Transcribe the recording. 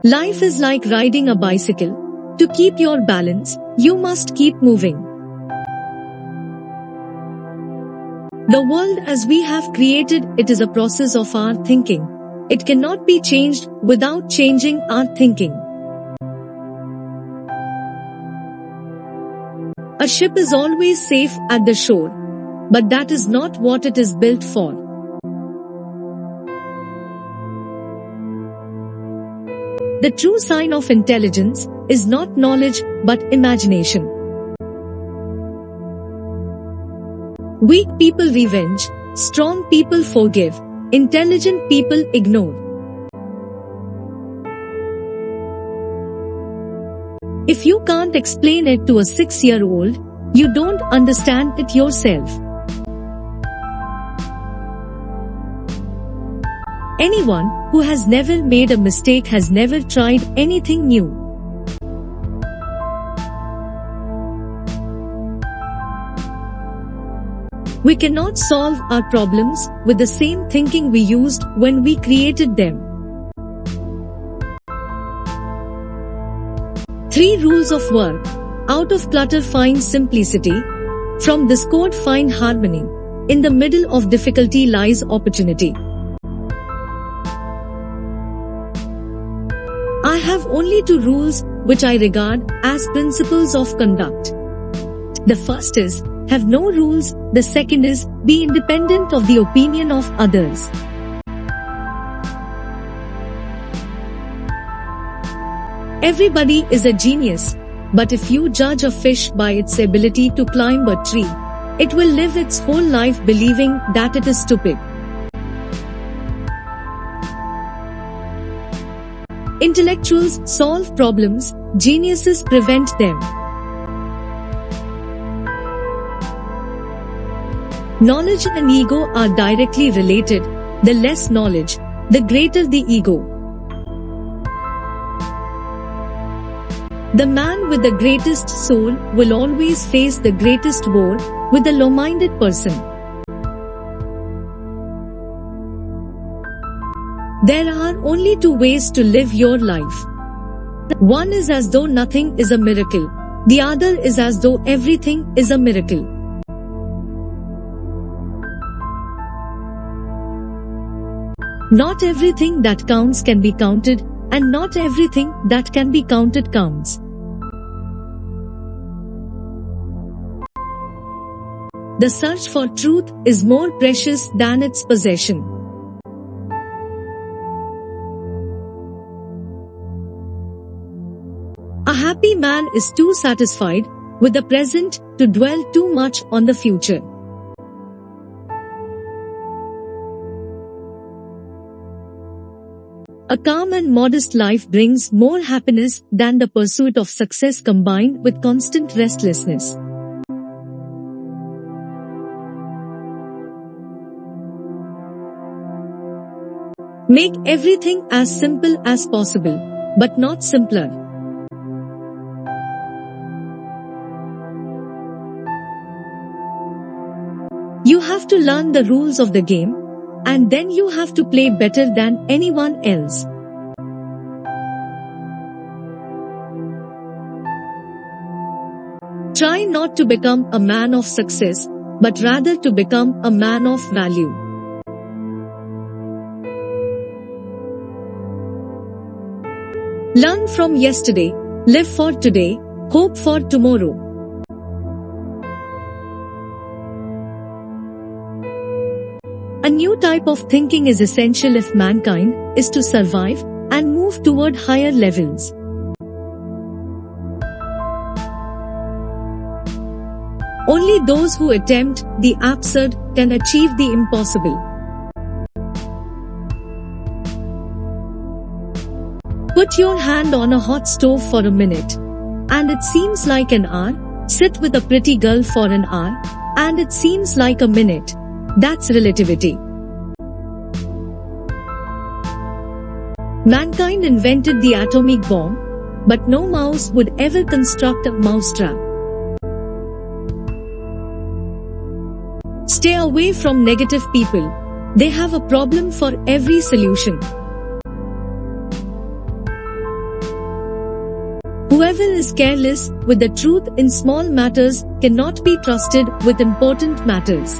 Life is like riding a bicycle. To keep your balance, you must keep moving. The world as we have created it is a process of our thinking. It cannot be changed without changing our thinking. A ship is always safe at the shore, but that is not what it is built for. The true sign of intelligence is not knowledge but imagination. Weak people revenge, strong people forgive, intelligent people ignore. If you can't explain it to a 6-year-old, you don't understand it yourself. Anyone who has never made a mistake has never tried anything new. We cannot solve our problems with the same thinking we used when we created them. 3 rules of work. Out of clutter find simplicity. From discord find harmony. In the middle of difficulty lies opportunity. I have only 2 rules which I regard as principles of conduct. The first is, have no rules. The second is, be independent of the opinion of others. Everybody is a genius, but if you judge a fish by its ability to climb a tree, it will live its whole life believing that it is stupid. Intellectuals solve problems, geniuses prevent them. Knowledge and ego are directly related. The less knowledge, the greater the ego. The man with the greatest soul will always face the greatest war with the low-minded person. There are only 2 ways to live your life. One is as though nothing is a miracle. The other is as though everything is a miracle. Not everything that counts can be counted, and not everything that can be counted counts. The search for truth is more precious than its possession. A happy man is too satisfied with the present to dwell too much on the future. A calm and modest life brings more happiness than the pursuit of success combined with constant restlessness. Make everything as simple as possible, but not simpler. You have to learn the rules of the game, and then you have to play better than anyone else. Try not to become a man of success, but rather to become a man of value. Learn from yesterday, live for today, hope for tomorrow. A new type of thinking is essential if mankind is to survive and move toward higher levels. Only those who attempt the absurd can achieve the impossible. Put your hand on a hot stove for a minute, and it seems like an hour. Sit with a pretty girl for an hour, and it seems like a minute. That's relativity. Mankind invented the atomic bomb, but no mouse would ever construct a mousetrap. Stay away from negative people. They have a problem for every solution. Whoever is careless with the truth in small matters cannot be trusted with important matters.